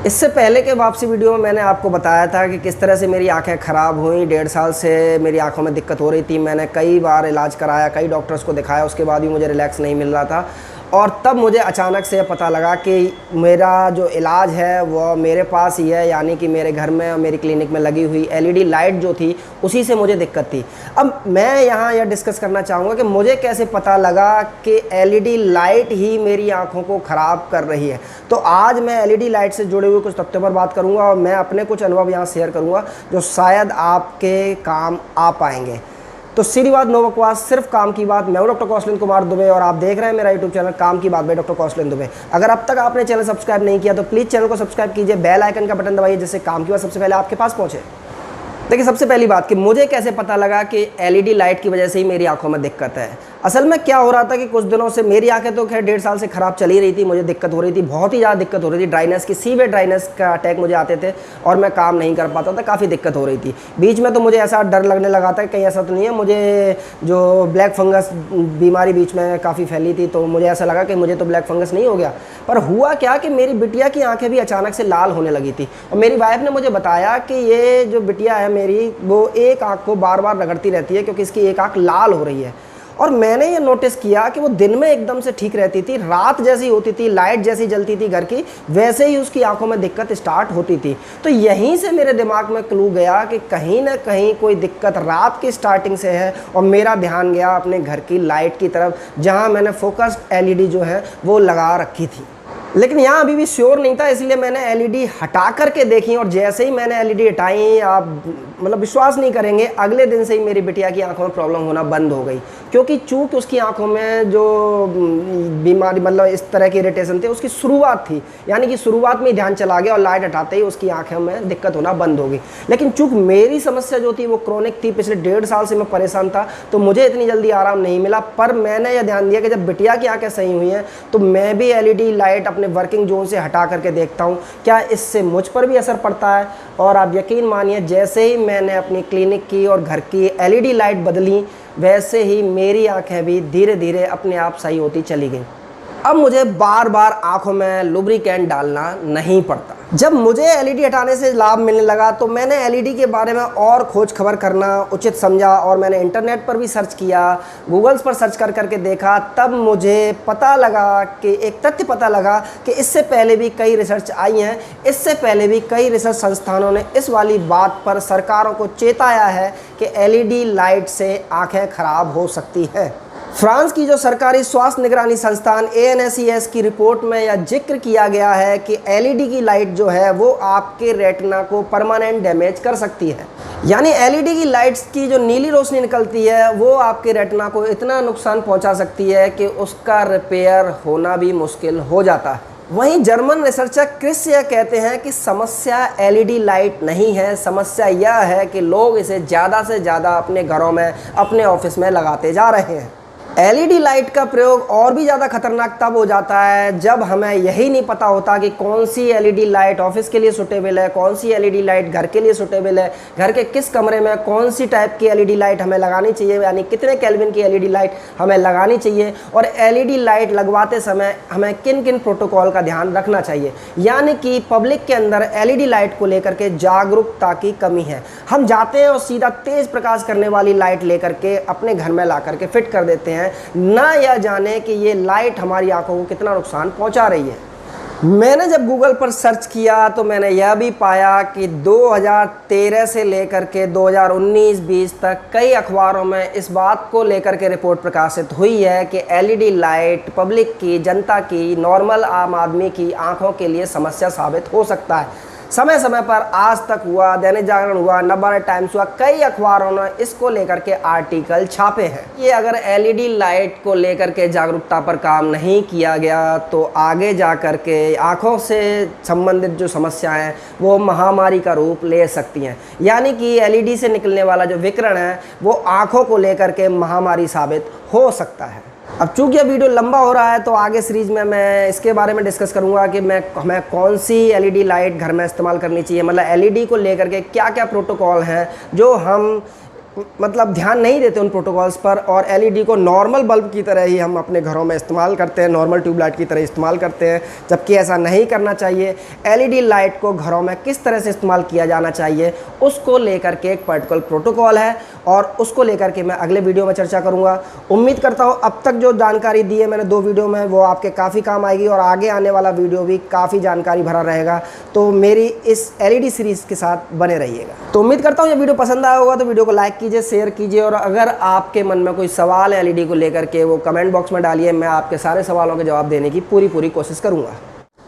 इससे पहले के वापसी वीडियो में मैंने आपको बताया था कि किस तरह से मेरी आंखें ख़राब हुई। 1.5 साल से मेरी आंखों में दिक्कत हो रही थी। मैंने कई बार इलाज कराया, कई डॉक्टर्स को दिखाया, उसके बाद भी मुझे रिलैक्स नहीं मिल रहा था। और तब मुझे अचानक से पता लगा कि मेरा जो इलाज है वो मेरे पास ही है, यानी कि मेरे घर में और मेरी क्लिनिक में लगी हुई एलईडी लाइट जो थी उसी से मुझे दिक्कत थी। अब मैं यहाँ यह डिस्कस करना चाहूँगा कि मुझे कैसे पता लगा कि एलईडी लाइट ही मेरी आँखों को ख़राब कर रही है। तो आज मैं एलईडी लाइट से जुड़े हुए कुछ तथ्यों पर बात करूँगा और मैं अपने कुछ अनुभव यहाँ शेयर करूँगा जो शायद आपके काम आ पाएंगे। तो सीधी बात, नो बकवास, सिर्फ काम की बात। मैं हूं डॉक्टर कौशलेंद्र कुमार दुबे और आप देख रहे हैं मेरा यूट्यूब चैनल काम की बात बाय डॉक्टर कौशलेंद्र दुबे। अगर अब तक आपने चैनल सब्सक्राइब नहीं किया तो प्लीज़ चैनल को सब्सक्राइब कीजिए, बेल आइकन का बटन दबाइए जिससे काम की बात सबसे पहले आपके पास पहुंचे। देखिए, सबसे पहली बात कि मुझे कैसे पता लगा कि एलईडी लाइट की वजह से ही मेरी आंखों में दिक्कत है। असल में क्या हो रहा था कि कुछ दिनों से मेरी आंखें तो खैर 1.5 साल से ख़राब चली रही थी, मुझे दिक्कत हो रही थी, बहुत ही ज़्यादा दिक्कत हो रही थी। ड्राइनेस की, सीवियर ड्राइनेस का अटैक मुझे आते थे और मैं काम नहीं कर पाता था, काफ़ी दिक्कत हो रही थी। बीच में तो मुझे ऐसा डर लगने लगा था कि कहीं ऐसा तो नहीं है, मुझे जो ब्लैक फंगस बीमारी बीच में काफ़ी फैली थी, तो मुझे ऐसा लगा कि मुझे तो ब्लैक फंगस नहीं हो गया। पर हुआ क्या कि मेरी बिटिया की आंखें भी अचानक से लाल होने लगी थी और मेरी वाइफ ने मुझे बताया कि ये जो बिटिया है मेरी, वो एक आंख को बार बार रगड़ती रहती है क्योंकि इसकी एक आंख लाल हो रही है। और मैंने ये नोटिस किया कि वो दिन में एकदम से ठीक रहती थी, रात जैसी होती थी, लाइट जैसी जलती थी घर की, वैसे ही उसकी आंखों में दिक्कत स्टार्ट होती थी। तो यहीं से मेरे दिमाग में क्लू गया कि कहीं ना कहीं कोई दिक्कत रात की स्टार्टिंग से है और मेरा ध्यान गया अपने घर की लाइट की तरफ, जहाँ मैंने फोकस्ड एलईडी जो है वो लगा रखी थी। लेकिन यहाँ अभी भी श्योर नहीं था, इसलिए मैंने एलईडी हटा करके देखी और जैसे ही मैंने एलईडी हटाई, आप मतलब विश्वास नहीं करेंगे, अगले दिन से ही मेरी बिटिया की आंखों में प्रॉब्लम होना बंद हो गई। क्योंकि चूँकि उसकी आंखों में जो बीमारी मतलब इस तरह की इरिटेशन थे उसकी शुरुआत थी, यानी कि शुरुआत में ही ध्यान चला गया और लाइट हटाते ही उसकी आंखों में दिक्कत होना बंद हो गई। लेकिन चूँकि मेरी समस्या जो थी वो क्रॉनिक थी, पिछले 1.5 साल से मैं परेशान था, तो मुझे इतनी जल्दी आराम नहीं मिला। पर मैंने यह ध्यान दिया कि जब बिटिया की आंखें सही हुई हैं तो मैं भी एलईडी लाइट अपने वर्किंग जोन से हटा करके देखता हूँ क्या इससे मुझ पर भी असर पड़ता है। और आप यकीन मानिए, जैसे ही मैंने अपनी क्लिनिक की और घर की एलईडी लाइट बदली, वैसे ही मेरी आंखें भी धीरे धीरे अपने आप सही होती चली गई। अब मुझे बार बार आंखों में लुब्रिकेंट डालना नहीं पड़ता। जब मुझे एलईडी हटाने से लाभ मिलने लगा तो मैंने एलईडी के बारे में और खोज खबर करना उचित समझा और मैंने इंटरनेट पर भी सर्च किया, गूगल्स पर सर्च कर करके देखा। तब मुझे पता लगा कि एक तथ्य पता लगा कि इससे पहले भी कई रिसर्च आई हैं, इससे पहले भी कई रिसर्च संस्थानों ने इस वाली बात पर सरकारों को चेताया है कि एलईडी लाइट से आँखें खराब हो सकती हैं। फ्रांस की जो सरकारी स्वास्थ्य निगरानी संस्थान ANSES की रिपोर्ट में यह जिक्र किया गया है कि एलईडी की लाइट जो है वो आपके रेटिना को परमानेंट डैमेज कर सकती है। यानी एलईडी की लाइट्स की जो नीली रोशनी निकलती है वो आपके रेटिना को इतना नुकसान पहुंचा सकती है कि उसका रिपेयर होना भी मुश्किल हो जाता है। वहीं जर्मन रिसर्चर क्रिस यह कहते हैं कि समस्या एलईडी लाइट नहीं है, समस्या यह है कि लोग इसे ज़्यादा से ज़्यादा अपने घरों में, अपने ऑफिस में लगाते जा रहे हैं। एलईडी लाइट का प्रयोग और भी ज़्यादा खतरनाक तब हो जाता है जब हमें यही नहीं पता होता कि कौन सी एलईडी लाइट ऑफिस के लिए सूटेबल है, कौन सी एलईडी लाइट घर के लिए सूटेबल है, घर के किस कमरे में कौन सी टाइप की एलईडी लाइट हमें लगानी चाहिए, यानी कितने केल्विन की एलईडी लाइट हमें लगानी चाहिए और एलईडी लाइट लगवाते समय हमें किन किन प्रोटोकॉल का ध्यान रखना चाहिए। यानी कि पब्लिक के अंदर एलईडी लाइट को लेकर के जागरूकता की कमी है। हम जाते हैं और सीधा तेज़ प्रकाश करने वाली लाइट लेकर के अपने घर में ला करके फिट कर देते हैं, ना यह जाने कि ये लाइट हमारी आंखों को कितना नुकसान पहुंचा रही है। मैंने जब गूगल पर सर्च किया तो मैंने यह भी पाया कि 2013 से लेकर के 2019-20 तक कई अखबारों में इस बात को लेकर के रिपोर्ट प्रकाशित हुई है कि एलईडी लाइट पब्लिक की, जनता की, नॉर्मल आम आदमी की आंखों के लिए समस्या साबित हो सकता है। समय समय पर आज तक हुआ, दैनिक जागरण हुआ, नवभारत टाइम्स हुआ, कई अखबारों ने इसको लेकर के आर्टिकल छापे हैं। ये अगर एलईडी लाइट को लेकर के जागरूकता पर काम नहीं किया गया तो आगे जा कर के आँखों से संबंधित जो समस्याएं हैं वो महामारी का रूप ले सकती हैं। यानी कि एलईडी से निकलने वाला जो विकिरण है वो आँखों को लेकर के महामारी साबित हो सकता है। अब चूँकि यह वीडियो लंबा हो रहा है तो आगे सीरीज़ में मैं इसके बारे में डिस्कस करूँगा कि हमें कौन सी एलईडी लाइट घर में इस्तेमाल करनी चाहिए, मतलब एलईडी को लेकर के क्या क्या प्रोटोकॉल हैं जो हम मतलब ध्यान नहीं देते उन प्रोटोकॉल्स पर, और एलईडी को नॉर्मल बल्ब की तरह ही हम अपने घरों में इस्तेमाल करते हैं, नॉर्मल ट्यूबलाइट की तरह इस्तेमाल करते हैं, जबकि ऐसा नहीं करना चाहिए। एलईडी लाइट को घरों में किस तरह से इस्तेमाल किया जाना चाहिए उसको लेकर के एक पर्टिकुलर प्रोटोकॉल है, और उसको लेकर के मैं अगले वीडियो में चर्चा करूँगा। उम्मीद करता हूँ अब तक जो जानकारी दी है मैंने 2 वीडियो में वो आपके काफ़ी काम आएगी, और आगे आने वाला वीडियो भी काफ़ी जानकारी भरा रहेगा। तो मेरी इस एलईडी सीरीज़ के साथ बने रहिएगा। तो उम्मीद करता हूँ ये वीडियो पसंद आया होगा, तो वीडियो को लाइक कीजिए, शेयर कीजिए, और अगर आपके मन में कोई सवाल है एलईडी को लेकर के वो कमेंट बॉक्स में डालिए। मैं आपके सारे सवालों के जवाब देने की पूरी कोशिश करूँगा।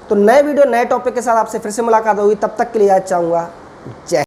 तो नए वीडियो नए टॉपिक के साथ आपसे फिर से मुलाकात होगी, तब तक के लिए आज चाहूँगा जय।